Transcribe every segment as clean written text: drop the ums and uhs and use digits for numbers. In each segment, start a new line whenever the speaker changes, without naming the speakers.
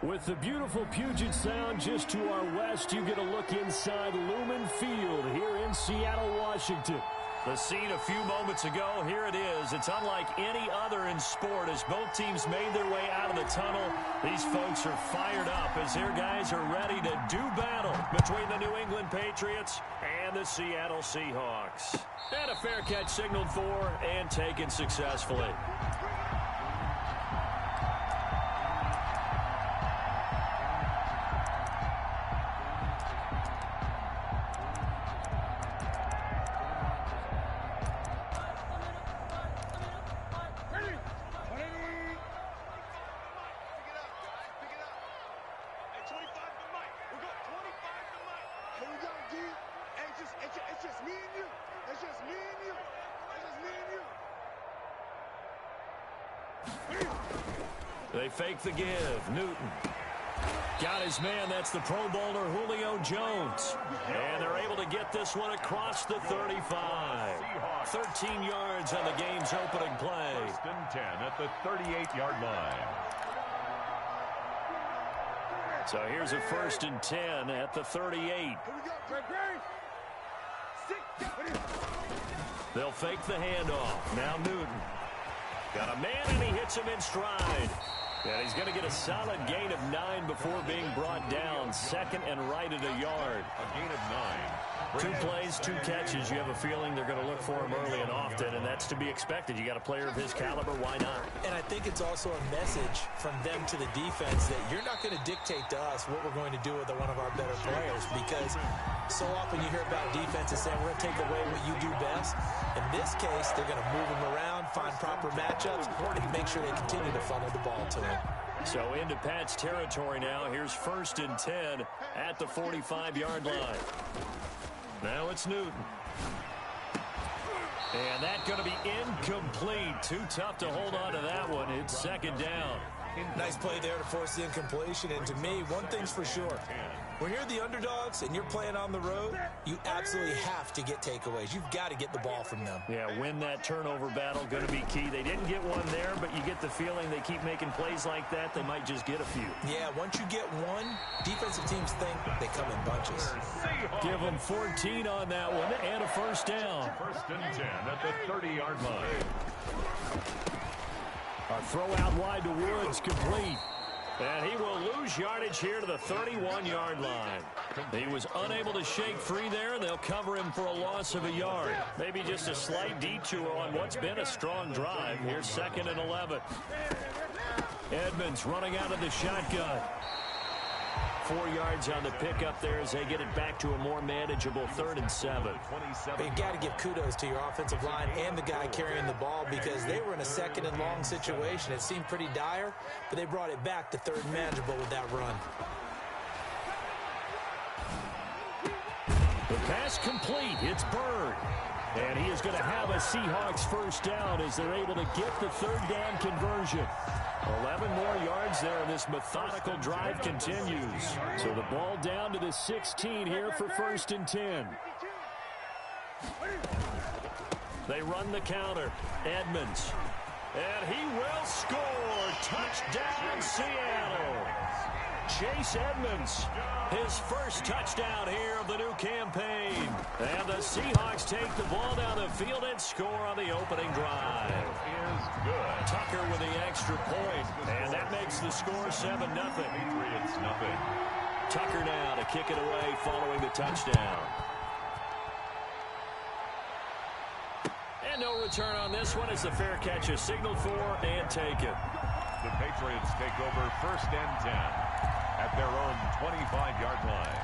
With the beautiful Puget Sound just to our west, you get a look inside Lumen Field here in Seattle, Washington.
The scene a few moments ago, here it is. It's unlike any other in sport as both teams made their way out of the tunnel. These folks are fired up as their guys are ready to do battle between the New England Patriots and the Seattle Seahawks. And a fair catch signaled for and taken successfully. They fake the give. Newton got his man. That's the Pro Bowler Julio Jones. And they're able to get this one across the 35. 13 yards on the game's opening play.
1st and 10 at the 38-yard line.
So here's a 1st and 10 at the 38. They'll fake the handoff. Now Newton. Got a man, and he hits him in stride. And he's going to get a solid gain of 9 before being brought down. 2nd and right at a yard.
A gain of 9.
2 plays, 2 catches. You have a feeling they're going to look for him early and often, and that's to be expected. You got a player of his caliber, why not?
And I think it's also a message from them to the defense that you're not going to dictate to us what we're going to do with one of our better players, because so often you hear about defenses saying we're going to take away what you do best. In this case, they're going to move him around, find proper matchups, and make sure they continue to funnel the ball to him.
So into Pat's territory now. Here's 1st and 10 at the 45-yard line. Now it's Newton. And that's going to be incomplete. Too tough to hold on to that one. It's 2nd down.
Nice play there to force the incompletion. And to me, one thing's for sure. When you're the underdogs and you're playing on the road, you absolutely have to get takeaways. You've got to get the ball from them.
Yeah, win that turnover battle, going to be key. They didn't get one there, but you get the feeling they keep making plays like that, they might just get a few.
Yeah, once you get one, defensive teams think they come in bunches.
Give them 14 on that one and a 1st down.
1st and 10 at the 30-yard line.
A throw out wide to Woods, complete. And he will lose yardage here to the 31-yard line. He was unable to shake free there, and they'll cover him for a loss of a yard. Maybe just a slight detour on what's been a strong drive. Here's 2nd and 11. Edmonds running out of the shotgun. 4 yards on the pickup there as they get it back to a more manageable 3rd and 7.
But you got to give kudos to your offensive line and the guy carrying the ball, because they were in a 2nd and long situation. It seemed pretty dire, but they brought it back to 3rd and manageable with that run.
The pass complete. It's Bird. And he is going to have a Seahawks 1st down as they're able to get the 3rd down conversion. 11 more yards there, and this methodical drive continues. So the ball down to the 16 here for 1st and 10. They run the counter. Edmonds. And he will score. Touchdown, Seattle. Chase Edmonds, his 1st touchdown here of the new campaign. And the Seahawks take the ball down the field and score on the opening drive.
Is good.
Tucker with the extra point, and that makes the score 7-0.
Patriots nothing.
Tucker now to kick it away following the touchdown. And no return on this one as the fair catch is signaled for and taken.
The Patriots take over 1st and 10 at their own 25-yard line.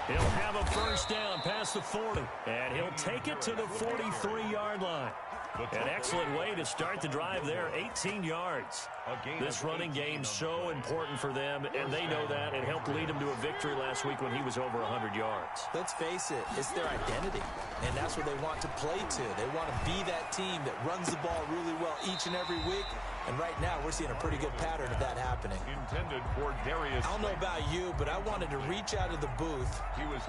He'll have a 1st down past the 40, and he'll take it to the 43-yard line. An excellent way to start the drive there, 18 yards. This running game's so important for them, and they know that. It helped lead them to a victory last week when he was over 100 yards.
Let's face it, it's their identity, and that's what they want to play to. They want to be that team that runs the ball really well each and every week, and right now we're seeing a pretty good pattern of that happening.
Intended for Darius.
I don't know about you, but I wanted to reach out of the booth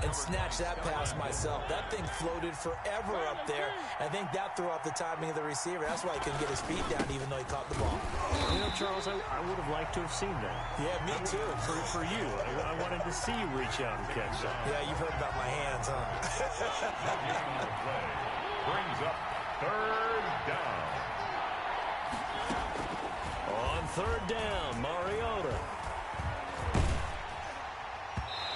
and snatch that pass myself. That thing floated forever up there. I think that threw off the timing of the receiver. That's why he couldn't get his feet down even though he caught the ball.
You know, Charles, I would have liked to have seen that.
Yeah, me too.
For you, I wanted to see you reach out and catch that.
Yeah, you've heard about my hands, huh?
Brings up third down.
On third down, Mariota.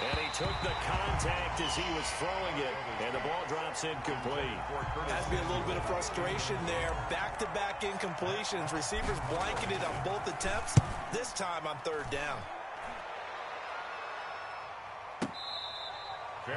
And he took the contact as he was throwing it, and the ball drops incomplete.
Has to be a little bit of frustration there. Back-to-back incompletions. Receivers blanketed on both attempts. This time on third down.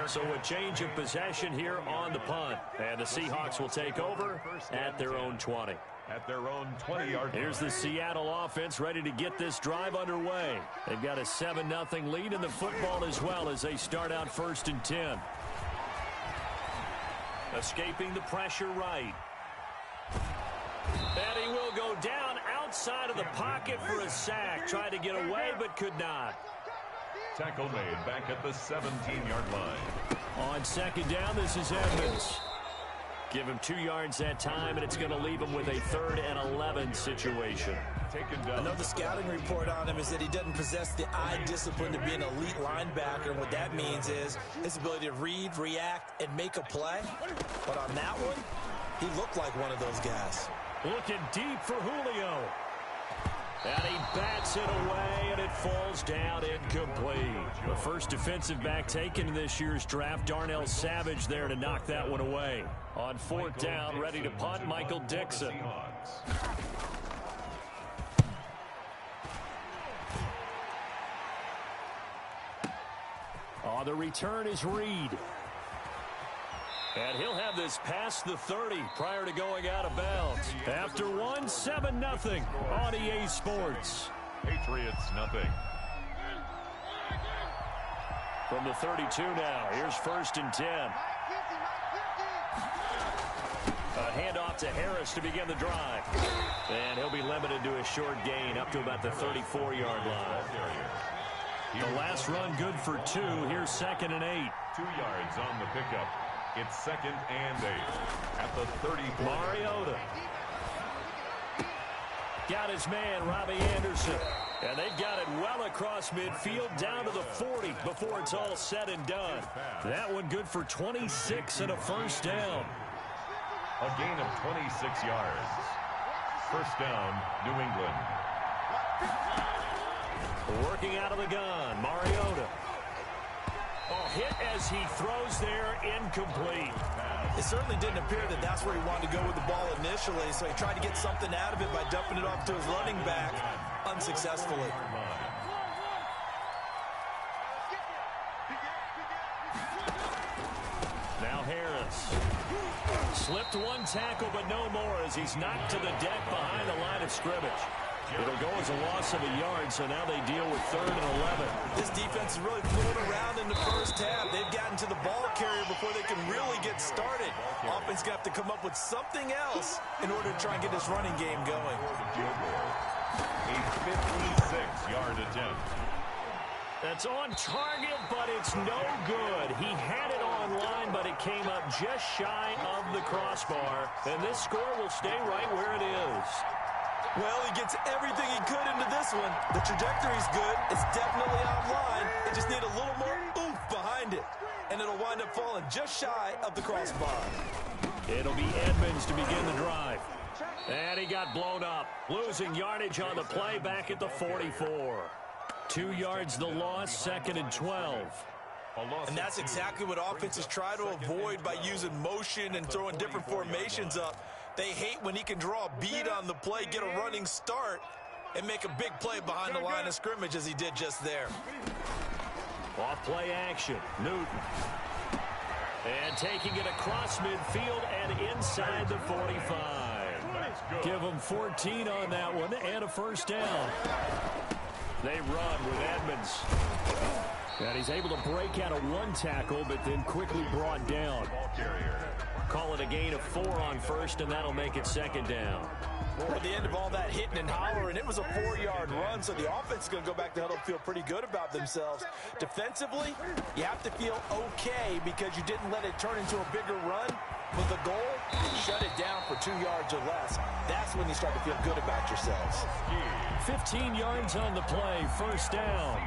So a change of possession here on the punt. And the Seahawks will take over at their own 20.
At their own 20-yard line.
Here's the Seattle offense ready to get this drive underway. They've got a 7-0 lead in the football as well as they start out 1st and 10. Escaping the pressure right. And he will go down outside of the pocket for a sack. Tried to get away but could not.
Tackle made back at the 17-yard line.
On 2nd down, this is Edmonds. Give him 2 yards that time, and it's going to leave him with a 3rd and 11 situation.
I know the scouting report on him is that he doesn't possess the eye discipline to be an elite linebacker. And what that means is his ability to read, react, and make a play. But on that one, he looked like one of those guys.
Looking deep for Julio. And he bats it away, and it falls down incomplete. The first defensive back taken in this year's draft, Darnell Savage there to knock that one away. On 4th down, ready to punt, Michael Dixon. On the return is Reed. And he'll have this past the 30 prior to going out of bounds. After one, 7-0 on EA Sports.
Patriots nothing.
From the 32 now, here's 1st and 10. A handoff to Harris to begin the drive. And he'll be limited to a short gain up to about the 34-yard line. The last run good for 2. Here's 2nd and 8.
2 yards on the pickup. It's 2nd and 8 at the 34.
Mariota. Got his man, Robbie Anderson. And they've got it well across midfield down to the 40 before it's all said and done. That one good for 26 and a 1st down.
A gain of 26 yards. 1st down, New England.
Working out of the gun, Mariota. Oh, hit as he throws there, incomplete.
It certainly didn't appear that that's where he wanted to go with the ball initially, so he tried to get something out of it by dumping it off to his running back unsuccessfully.
Now Harris. Slipped one tackle, but no more as he's knocked to the deck behind the line of scrimmage. It'll go as a loss of a yard, so now they deal with 3rd and 11.
This defense is really fooling around in the first half. They've gotten to the ball carrier before they can really get started. Offense going to have to come up with something else in order to try and get this running game going.
A 56-yard attempt.
That's on target, but it's no good. He had it online, but it came up just shy of the crossbar. And this score will stay right where it is.
Well, he gets everything he could into this one. The trajectory's good. It's definitely online. It just need a little more oomph behind it. And it'll wind up falling just shy of the crossbar.
It'll be Edmonds to begin the drive. And he got blown up. Losing yardage on the play back at the 44. 2 yards the loss, 2nd and 12.
And that's exactly what offenses try to avoid by using motion and throwing different formations up. They hate when he can draw a bead on the play, get a running start, and make a big play behind the line of scrimmage as he did just there.
Off play action, Newton. And taking it across midfield and inside the 45. Give them 14 on that one and a first down. They run with Edmonds. And he's able to break out of one tackle, but then quickly brought down. Call it a gain of 4 on first, and that'll make it second down.
Well, at the end of all that hitting and hollering, it was a 4-yard run, so the offense is going to go back to huddle and feel pretty good about themselves. Defensively, you have to feel okay because you didn't let it turn into a bigger run. With the goal, shut it down for 2 yards or less. That's when you start to feel good about yourselves.
15 yards on the play, first down.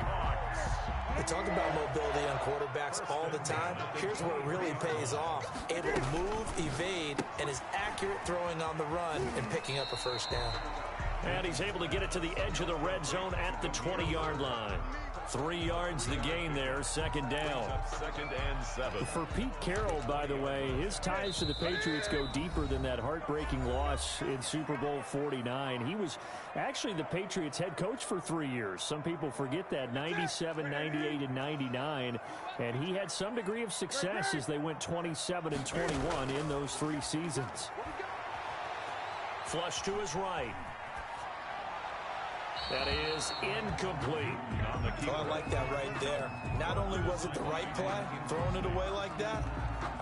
We talk about mobility on quarterbacks all the time. Here's where it really pays off. Able to move, evade, and is accurate throwing on the run and picking up a first down.
And he's able to get it to the edge of the red zone at the 20-yard line. 3 yards the gain there, second down.
Second and 7.
For Pete Carroll, by the way, his ties to the Patriots go deeper than that heartbreaking loss in Super Bowl 49. He was actually the Patriots head coach for 3 years. Some people forget that, 97, 98, and 99. And he had some degree of success as they went 27 and 21 in those 3 seasons.
Flush to his right. That is incomplete.
Oh, I like that right there. Not only was it the right play, throwing it away like that,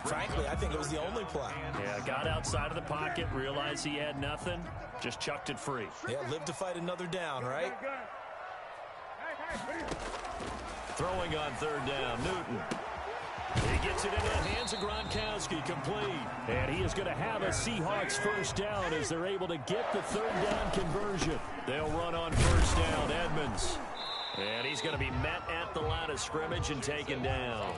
frankly, I think it was the only play.
Yeah, got outside of the pocket, realized he had nothing, just chucked it free.
Yeah, live to fight another down, right?
Throwing on third down, Newton. He gets it into the hands of Gronkowski, complete.
And he is going to have a Seahawks first down as they're able to get the third down conversion.
They'll run on first down, Edmonds. And he's going to be met at the line of scrimmage and taken down.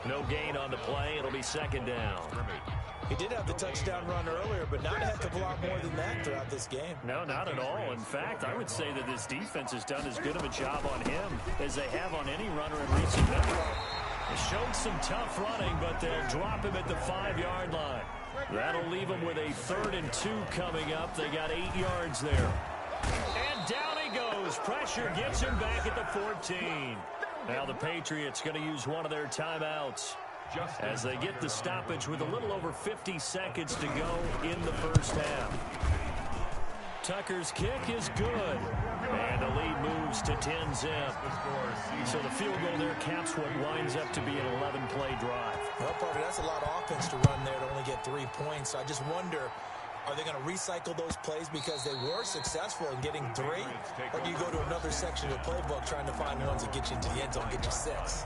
No gain on the play. It'll be second down.
He did have the touchdown run earlier, but not a heck of a lot more than that throughout this game.
No, not at all. In fact, I would say that this defense has done as good of a job on him as they have on any runner in recent memory. Showed some tough running, but they'll drop him at the 5-yard line. That'll leave him with a 3rd and 2 coming up. They got 8 yards there. And down he goes. Pressure gets him back at the 14. Now the Patriots going to use one of their timeouts as they get the stoppage with a little over 50 seconds to go in the first half. Tucker's kick is good. And the lead moves to 10-zip. So the field goal there caps what winds up to be an 11-play drive.
Well, Parker, that's a lot of offense to run there to only get 3 points. So I just wonder, are they going to recycle those plays because they were successful in getting 3? Or do you go to another section of the playbook trying to find ones that get you into the end zone, get you 6?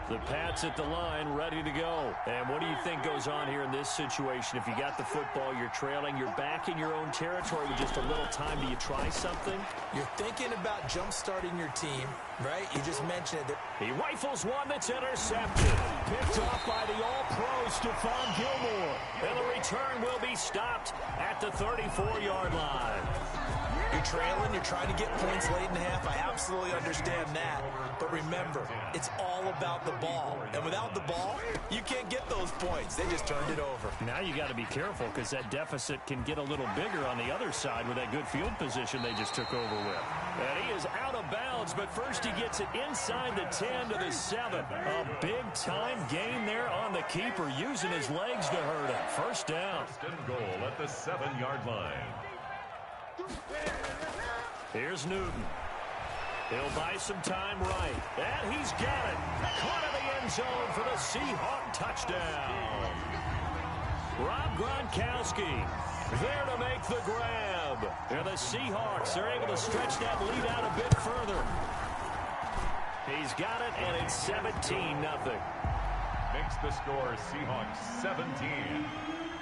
The Pats at the line, ready to go. And what do you think goes on here in this situation? If you got the football, you're trailing, you're back in your own territory with just a little time. Do you try something?
You're thinking about jump-starting your team, right? You just mentioned it.
He rifles one that's intercepted. Picked off by the all-pro Stephon Gilmore. And the return will be stopped at the 34-yard line.
You're trailing, you're trying to get points late in the half. I absolutely understand that. But remember, it's all about the ball. And without the ball, you can't get those points. They just turned it over.
Now you got to be careful because that deficit can get a little bigger on the other side with that good field position they just took over with. And he is out of bounds, but first he gets it inside the 10 to the 7. A big-time gain there on the keeper, using his legs to hurt him. First down.
First and goal at the 7-yard line.
Here's Newton. He'll buy some time right. And he's got it. Caught in the end zone for the Seahawks touchdown. Rob Gronkowski there to make the grab. And the Seahawks are able to stretch that lead out a bit further. He's got it, and it's 17-0.
Makes the score Seahawks 17.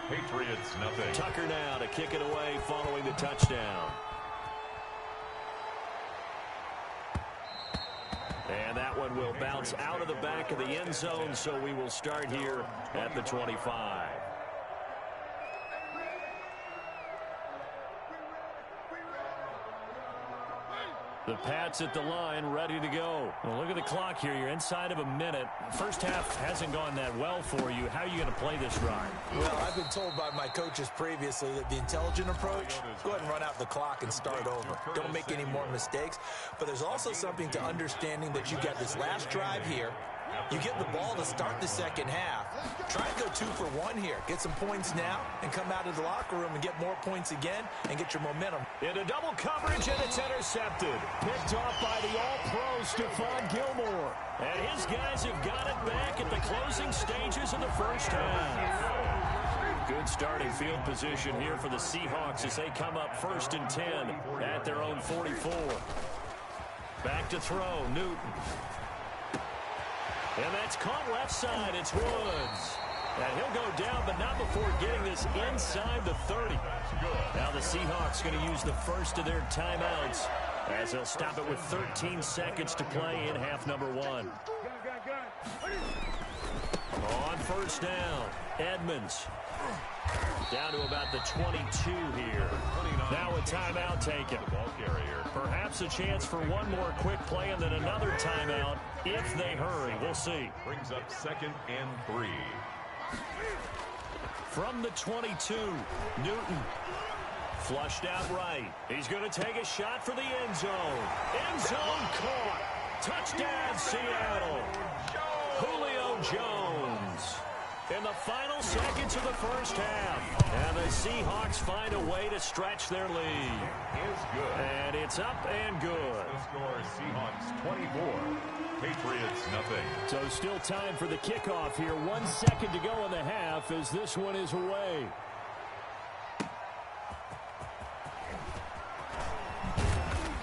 Patriots nothing.
Tucker now to kick it away following the touchdown. And that one will bounce out of the back of the end zone, so we will start here at the 25. The Pats at the line, ready to go. Well, look at the clock here. You're inside of a minute. First half hasn't gone that well for you. How are you going to play this drive?
Well, I've been told by my coaches previously that the intelligent approach, go ahead and run out the clock and start over. Don't make any more mistakes. But there's also something to understanding that you got this last drive here. You get the ball to start the second half. Try and go 2 for 1 here. Get some points now and come out of the locker room and get more points again and get your momentum.
Into double coverage, and it's intercepted.
Picked off by the all-pro Stephon Gilmore.
And his guys have got it back at the closing stages of the first half. Good starting field position here for the Seahawks as they come up 1st and 10 at their own 44. Back to throw, Newton. And that's caught left side. It's Woods. And he'll go down, but not before getting this inside the 30. Now the Seahawks going to use the first of their timeouts as they'll stop it with 13 seconds to play in half number 1. On first down, Edmonds. Down to about the 22 here. Now a timeout taken. Perhaps a chance for one more quick play and then another timeout if they hurry. We'll see.
Brings up 2nd and 3.
From the 22, Newton. Flushed out right. He's going to take a shot for the end zone. End zone caught. Touchdown, Seattle. Julio Jones. In the final seconds of the first half. And the Seahawks find a way to stretch their lead.
Is good.
And it's up and good.
The score, Seahawks 24, Patriots nothing.
So still time for the kickoff here. 1 second to go in the half as this one is away.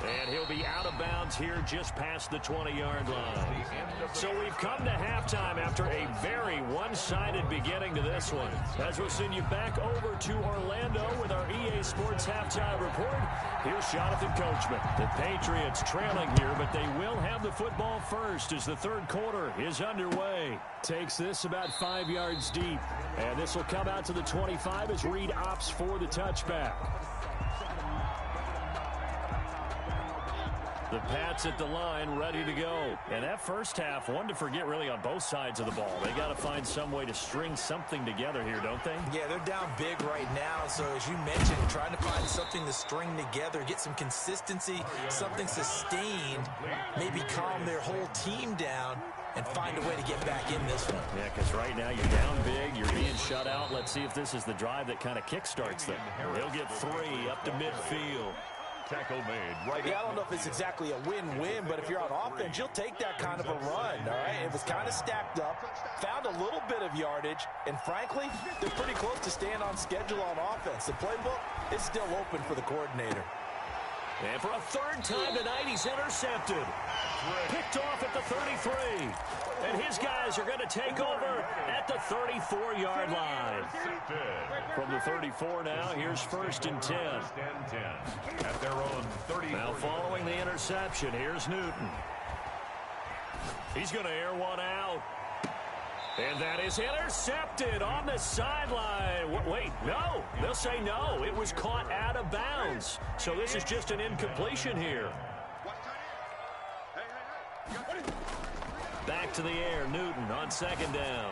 And he'll be out of bounds here just past the 20-yard line. So we've come to halftime after a very one-sided beginning to this one. As we'll send you back over to Orlando with our EA Sports Halftime Report, here's Jonathan Coachman. The Patriots trailing here, but they will have the football first as the third quarter is underway.
Takes this about 5 yards deep. And this will come out to the 25 as Reed opts for the touchback.
The Pats at the line, ready to go. And that first half, one to forget really on both sides of the ball. They got to find some way to string something together here, don't they?
Yeah, they're down big right now. So as you mentioned, trying to find something to string together, get some consistency, something sustained, maybe calm their whole team down and find a way to get back in this one.
Yeah, because right now you're down big, you're being shut out. Let's see if this is the drive that kind of kickstarts them. He'll get 3 up to midfield.
Tackle made right.
Yeah, I don't know if it's exactly a win-win, but if you're on offense, you'll take that kind of a run, all right? It was kind of stacked up, found a little bit of yardage, and frankly, they're pretty close to staying on schedule on offense. The playbook is still open for the coordinator.
And for a third time tonight, he's intercepted. Picked off at the 33. And his guys are going to take over at the 34-yard line. From the 34 now, here's 1st and 10.
At their own 30.
Now following the interception, here's Newton. He's going to air one out. And that is intercepted on the sideline. Wait, no. They'll say no. It was caught out of bounds. So this is just an incompletion here. Back to the air, Newton on 2nd down.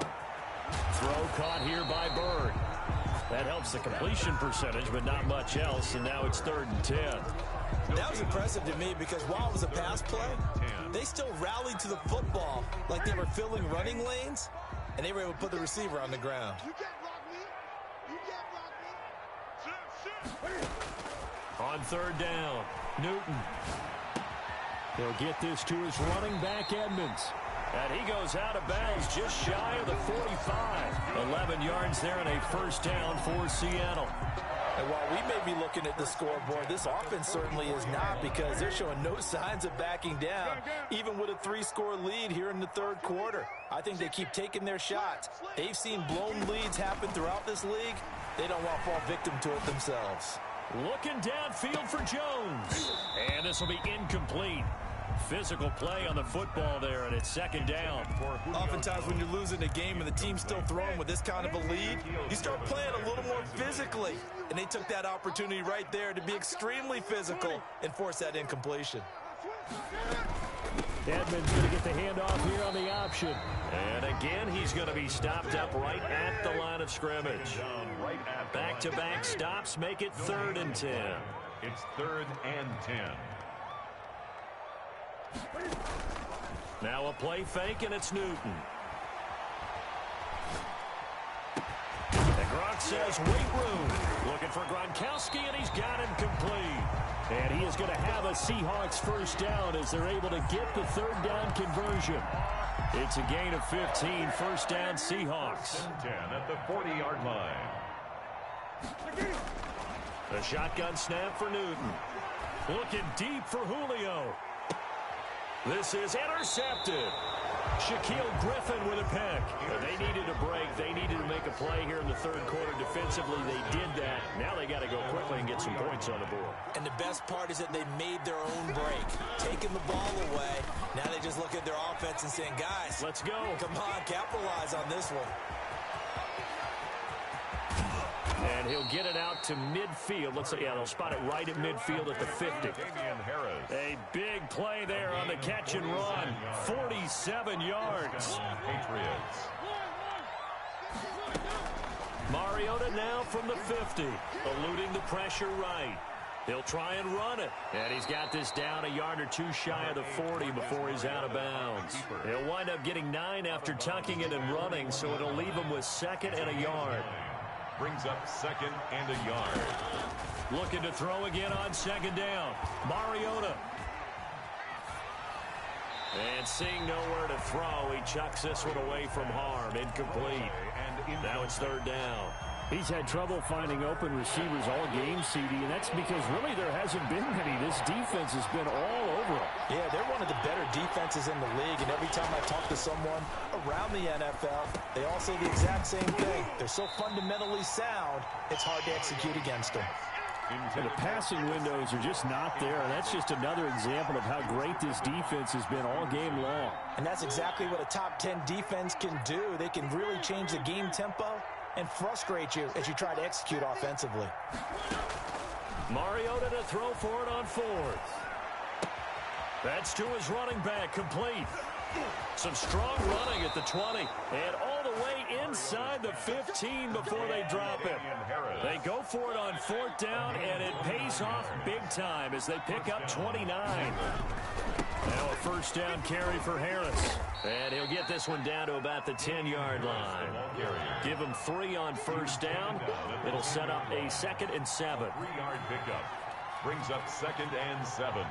Throw caught here by Bird. That helps the completion percentage, but not much else, and now it's 3rd and 10.
That was impressive to me because while it was a pass play, they still rallied to the football like they were filling running lanes, and they were able to put the receiver on the ground.
On 3rd down, Newton.
He'll get this to his running back, Edmonds.
And he goes out of bounds just shy of the 45. 11 yards there and a 1st down for Seattle.
And while we may be looking at the scoreboard, this offense certainly is not, because they're showing no signs of backing down, even with a 3-score lead here in the third quarter. I think they keep taking their shots. They've seen blown leads happen throughout this league. They don't want to fall victim to it themselves.
Looking downfield for Jones. And this will be incomplete. Physical play on the football there, and it's 2nd down.
Oftentimes when you're losing a game and the team's still throwing with this kind of a lead, you start playing a little more physically. And they took that opportunity right there to be extremely physical and force that incompletion.
Edmonds going to get the handoff here on the option.
And again, he's going to be stopped up right at the line of scrimmage. Back-to-back stops make it 3rd and 10.
It's 3rd and 10.
Now a play fake, and it's Newton. And Gronk says, wait room. Looking for Gronkowski, and he's got him complete. And he is going to have a Seahawks first down as they're able to get the third down conversion. It's a gain of 15, first down Seahawks.
10 at the 40-yard line.
The shotgun snap for Newton. Looking deep for Julio. This is intercepted. Shaquille Griffin with a pick. They needed a break. They needed to make a play here in the third quarter. Defensively, they did that. Now they got to go quickly and get some points on the board.
And the best part is that they made their own break, taking the ball away. Now they just look at their offense and saying, guys,
let's go.
Come on, capitalize on this one.
And he'll get it out to midfield. Let's say, yeah, they'll spot it right at midfield at the 50. A big play there on the catch and run. 47 yards.
Patriots.
Mariota now from the 50, eluding the pressure right. He'll try and run it. And he's got this down a yard or two shy of the 40 before he's out of bounds. He'll wind up getting 9 after tucking it and running, so it'll leave him with second and a yard.
Brings up second and a yard.
Looking to throw again on second down. Mariota. And seeing nowhere to throw, he chucks this one away from harm. Incomplete. Now it's third down.
He's had trouble finding open receivers all game, CD, and that's because really there hasn't been many. This defense has been all over them.
Yeah, they're one of the better defenses in the league, and every time I talk to someone around the NFL, they all say the exact same thing. They're so fundamentally sound, it's hard to execute against them.
And the passing windows are just not there. That's just another example of how great this defense has been all game long. And
that's exactly what a top 10 defense can do. They can really change the game tempo and frustrate you as you try to execute offensively.
Mariota to throw for it on fourth. That's to his running back, complete. Some strong running at the 20 and all the way inside the 15 before they drop it. They go for it on fourth down, and it pays off big time as they pick up 29. Now a first down carry for Harris. And he'll get this one down to about the 10-yard line. Give him 3 on first down. It'll set up a 2nd and 7.
3-yard pickup. Brings up 2nd and 7.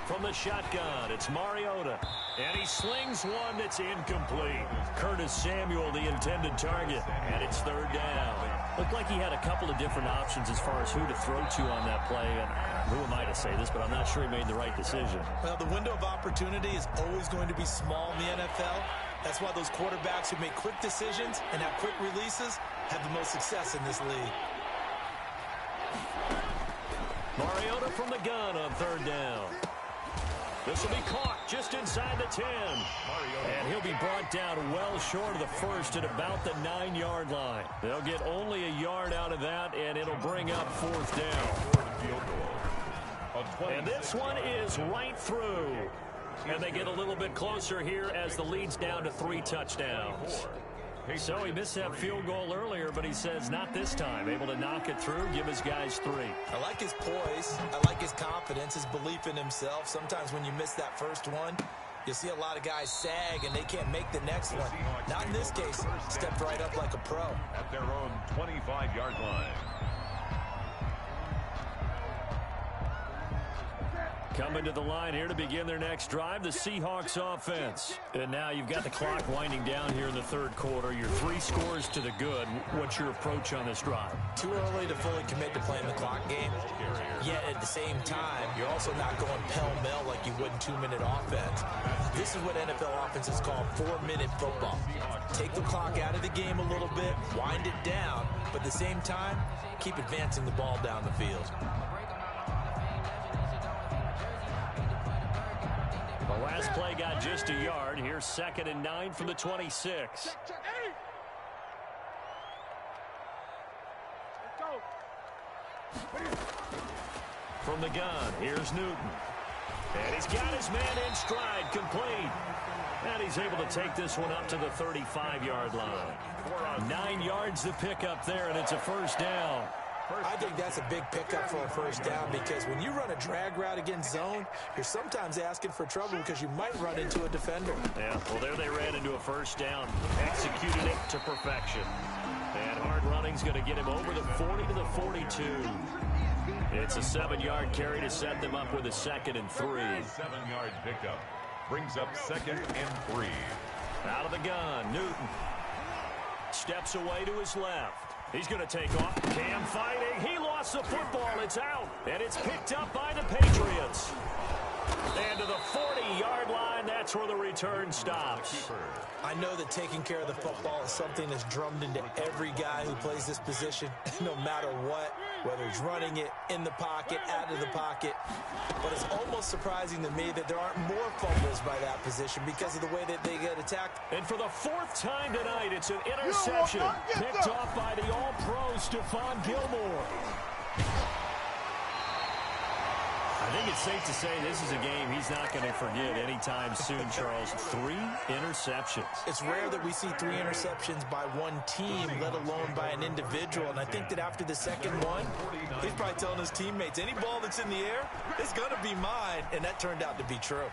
From the shotgun, it's Mariota. And he slings one that's incomplete. Curtis Samuel, the intended target. And it's third down.
Looked like he had a couple of different options as far as who to throw to on that play. And who am I to say this, but I'm not sure he made the right decision.
Well, the window of opportunity is always going to be small in the NFL. That's why those quarterbacks who make quick decisions and have quick releases have the most success in this league.
Mariota from the gun on third down. This will be caught just inside the 10. And he'll be brought down well short of the first at about the 9-yard line. They'll get only a yard out of that, and it'll bring up fourth down. And this one is right through. And they get a little bit closer here as the lead's down to 3 touchdowns. So he missed that field goal earlier, but he says not this time. Able to knock it through, give his guys 3.
I like his poise. I like his confidence, his belief in himself. Sometimes when you miss that first one, you see a lot of guys sag and they can't make the next one. Not in this case. Stepped right up like a pro.
At their own 25-yard line.
Coming to the line here to begin their next drive, the Seahawks offense. And now you've got the clock winding down here in the third quarter. You're 3 scores to the good. What's your approach on this drive?
Too early to fully commit to playing the clock game. Yet at the same time, you're also not going pell-mell like you would in 2-minute offense. This is what NFL offenses call 4-minute football. Take the clock out of the game a little bit, wind it down, but at the same time, keep advancing the ball down the field.
The last play got just a yard. Here's 2nd and 9 from the 26. From the gun, here's Newton. And he's got his man in stride, complete. And he's able to take this one up to the 35-yard line. 9 yards to pick up there, and it's a first down.
I think that's a big pickup for a first down because when you run a drag route against zone, you're sometimes asking for trouble because you might run into a defender.
Yeah, well, there they ran into a first down. Executed it to perfection. And hard running's going to get him over the 40 to the 42. It's a 7-yard carry to set them up with a 2nd and 3.
7-yard pickup brings up 2nd and 3.
Out of the gun, Newton steps away to his left. He's going to take off. Cam fighting. He lost the football. It's out. And it's picked up by the Patriots. And to the 40-yard line, that's where the return stops.
I know that taking care of the football is something that's drummed into every guy who plays this position, no matter what, whether he's running it, in the pocket, out of the pocket. But it's almost surprising to me that there aren't more fumbles by that position because of the way that they get attacked.
And for the 4th time tonight, it's an interception picked off by the All-Pro Stephon Gilmore. I think it's safe to say this is a game he's not going to forget anytime soon, Charles. 3 interceptions.
It's rare that we see 3 interceptions by one team, let alone by an individual. And I think that after the second one, he's probably telling his teammates, any ball that's in the air is going to be mine. And that turned out to be true.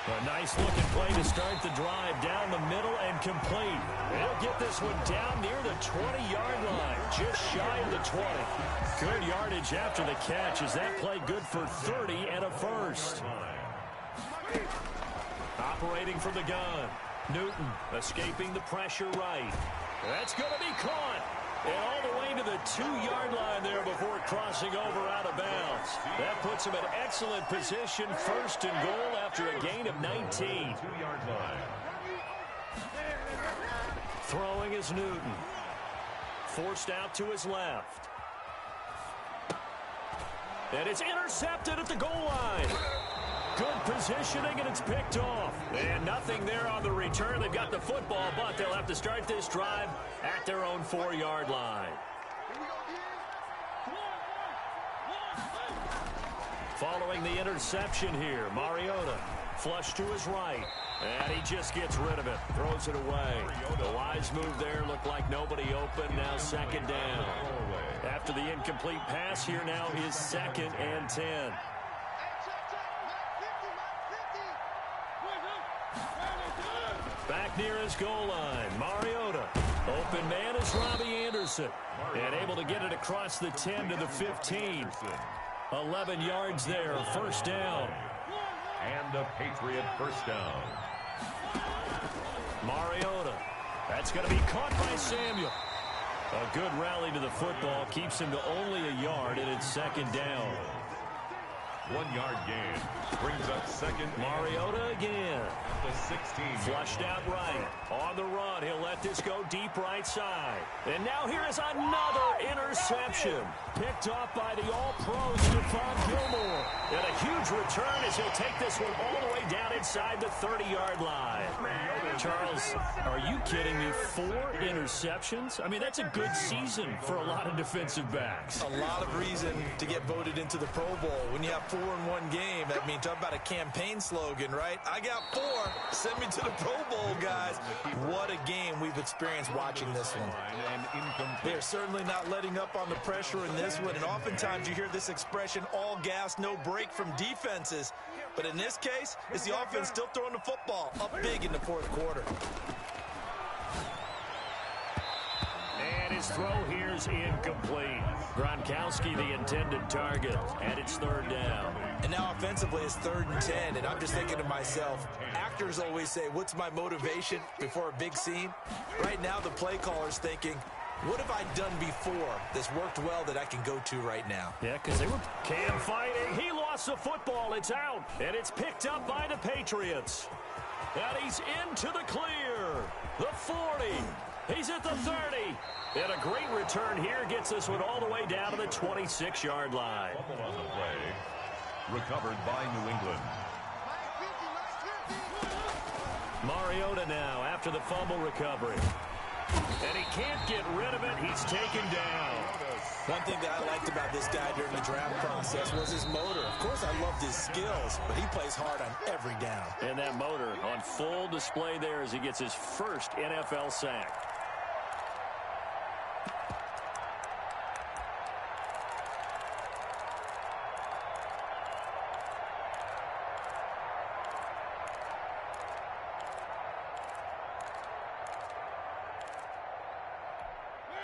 A nice-looking play to start the drive down the middle and complete. They'll get this one down near the 20-yard line, just shy of the 20. Good yardage after the catch. Is that play good for 30 and a first? Operating from the gun. Newton escaping the pressure right. That's going to be caught. And all the way to the 2-yard line there before crossing over out of bounds. That puts him in excellent position, 1st and goal after a gain of 19.
2-yard line.
Throwing is Newton. Forced out to his left. And it's intercepted at the goal line. Good positioning, and it's picked off. And nothing there on the return. They've got the football, but they'll have to start this drive at their own 4-yard line. Following the interception here, Mariota flush to his right. And he just gets rid of it, throws it away. The wise move there, looked like nobody open, now 2nd down. After the incomplete pass, here now is 2nd and 10. Back near his goal line, Mariota. Open man is Robbie Anderson. And able to get it across the 10 to the 15. 11 yards there, 1st down.
And a Patriot first down.
Mariota. That's going to be caught by Samuel. A good rally to the football keeps him to only a yard, and it's 2nd down.
1-yard gain brings up 2nd.
Mariota again.
The 16.
Flushed out right. On the run. He'll let this go deep right side. And now here is another interception. Picked off by the All-Pro Stephon Gilmore. And a huge return as he'll take this one all the way down inside the 30-yard line. Charles, are you kidding me? 4 interceptions? I mean, that's a good season for a lot of defensive backs.
A lot of reason to get voted into the Pro Bowl. When you have 4 in one game, that means talk about a campaign slogan, right? I got 4. Send me to the Pro Bowl, guys. What a game we've experienced watching this one. They're certainly not letting up on the pressure in this one, and oftentimes you hear this expression, all gas, no break from defenses. But in this case, it's the offense still throwing the football up big in the 4th quarter.
And his throw here is incomplete. Gronkowski, the intended target, and it's 3rd down.
And now offensively, it's 3rd and 10, and I'm just thinking to myself, actors always say, what's my motivation before a big scene? Right now, the play caller's thinking, what have I done before that's worked well that I can go to right now?
Yeah, because they were Cam fighting. He lost the football. It's out, and it's picked up by the Patriots. And he's into the clear. The 40. He's at the 30. And a great return here gets this one all the way down to the 26-yard line.
Fumble on the play. Recovered by New England.
Mariota now after the fumble recovery. And he can't get rid of it. He's taken down.
One thing that I liked about this guy during the draft process was his motor. Of course, I loved his skills, but he plays hard on every down.
And that motor on full display there as he gets his first NFL sack.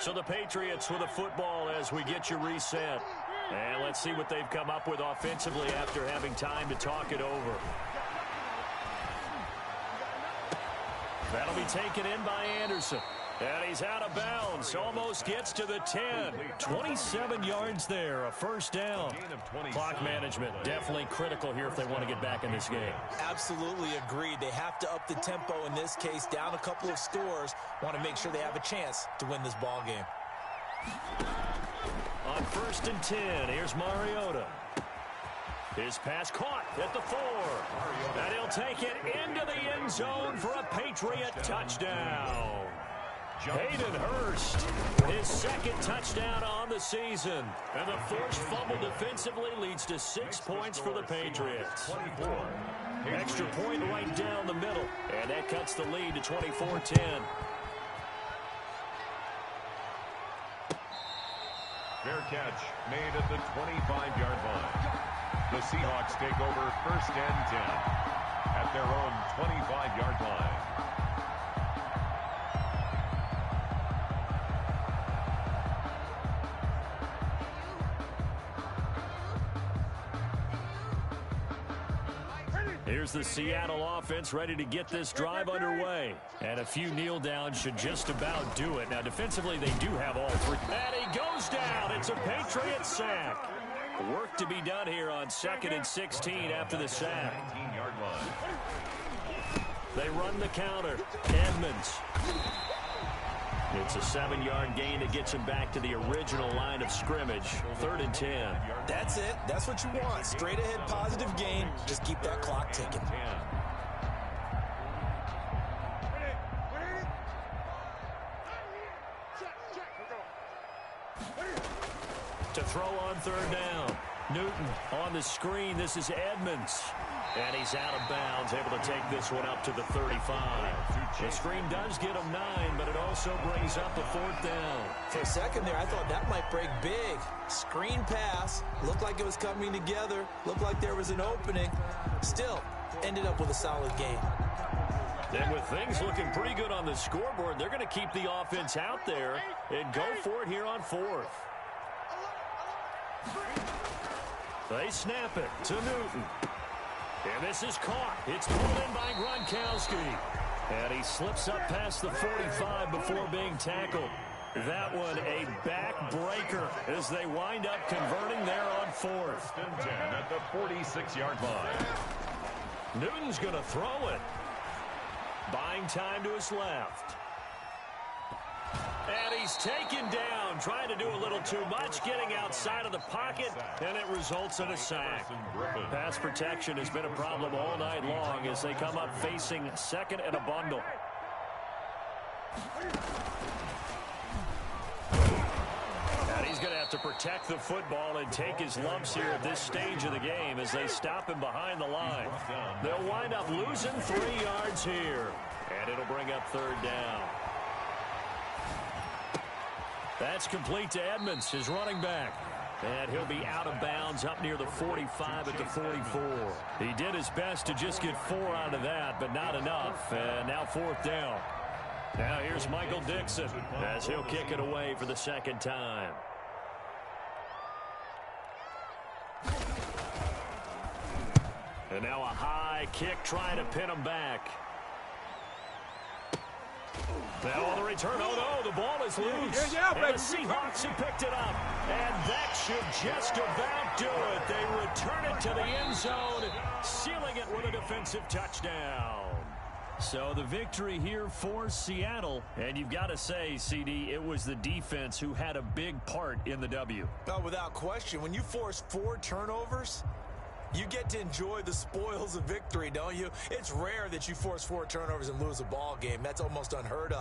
So the Patriots with a football as we get you reset. And let's see what they've come up with offensively after having time to talk it over. That'll be taken in by Anderson. And he's out of bounds. Almost gets to the 10. 27 yards there. A first down. Clock management definitely critical here if they want to get back in this game.
Absolutely agreed. They have to up the tempo in this case. Down a couple of scores. Want to make sure they have a chance to win this ball game.
On 1st and 10, here's Mariota. His pass caught at the 4. And he'll take it into the end zone for a Patriot touchdown. Hayden Hurst, his second touchdown on the season. And the forced fumble defensively leads to 6 points for the Patriots. Extra point right down the middle. And that cuts the lead to 24-10.
Fair catch made at the 25-yard line. The Seahawks take over 1st and 10 at their own 25-yard line.
Here's the Seattle offense ready to get this drive underway. And a few kneel downs should just about do it. Now, defensively, they do have all 3. And he goes down. It's a Patriot sack. Work to be done here on 2nd and 16 after the sack.
19-yard line.
They run the counter. Edmonds. It's a 7-yard gain that gets him back to the original line of scrimmage. 3rd and 10.
That's it. That's what you want. Straight ahead positive gain. Just keep that clock ticking.
To throw on 3rd down. Newton on the screen. This is Edmonds. And he's out of bounds, able to take this one up to the 35. The screen does get him 9, but it also brings up a 4th down.
For a second there, I thought that might break big. Screen pass. Looked like it was coming together. Looked like there was an opening. Still, ended up with a solid gain.
And with things looking pretty good on the scoreboard, they're going to keep the offense out there and go for it here on 4th. They snap it to Newton. And this is caught. It's pulled in by Gronkowski. And he slips up past the 45 before being tackled. That one a backbreaker as they wind up converting there on 4th.
And 10 at the 46-yard line.
Newton's going to throw it. Buying time to his left. And he's taken down, trying to do a little too much, getting outside of the pocket, and it results in a sack. Pass protection has been a problem all night long as they come up facing 2nd and a bundle. And he's going to have to protect the football and take his lumps here at this stage of the game as they stop him behind the line. They'll wind up losing 3 yards here, and it'll bring up 3rd down. That's complete to Edmonds, his running back. And he'll be out of bounds up near the 45 at the 44. He did his best to just get 4 out of that, but not enough. And now 4th down. Now here's Michael Dixon as he'll kick it away for the 2nd time. And now a high kick trying to pin him back. Now on the return, oh no, the ball is loose. And the Seahawks have picked it up. And that should just about do it. They return it to the end zone, sealing it with a defensive touchdown. So the victory here for Seattle. And you've got to say, CD, it was the defense who had a big part in the W.
Oh, without question. When you force 4 turnovers, you get to enjoy the spoils of victory, don't you? It's rare that you force 4 turnovers and lose a ball game. That's almost unheard of.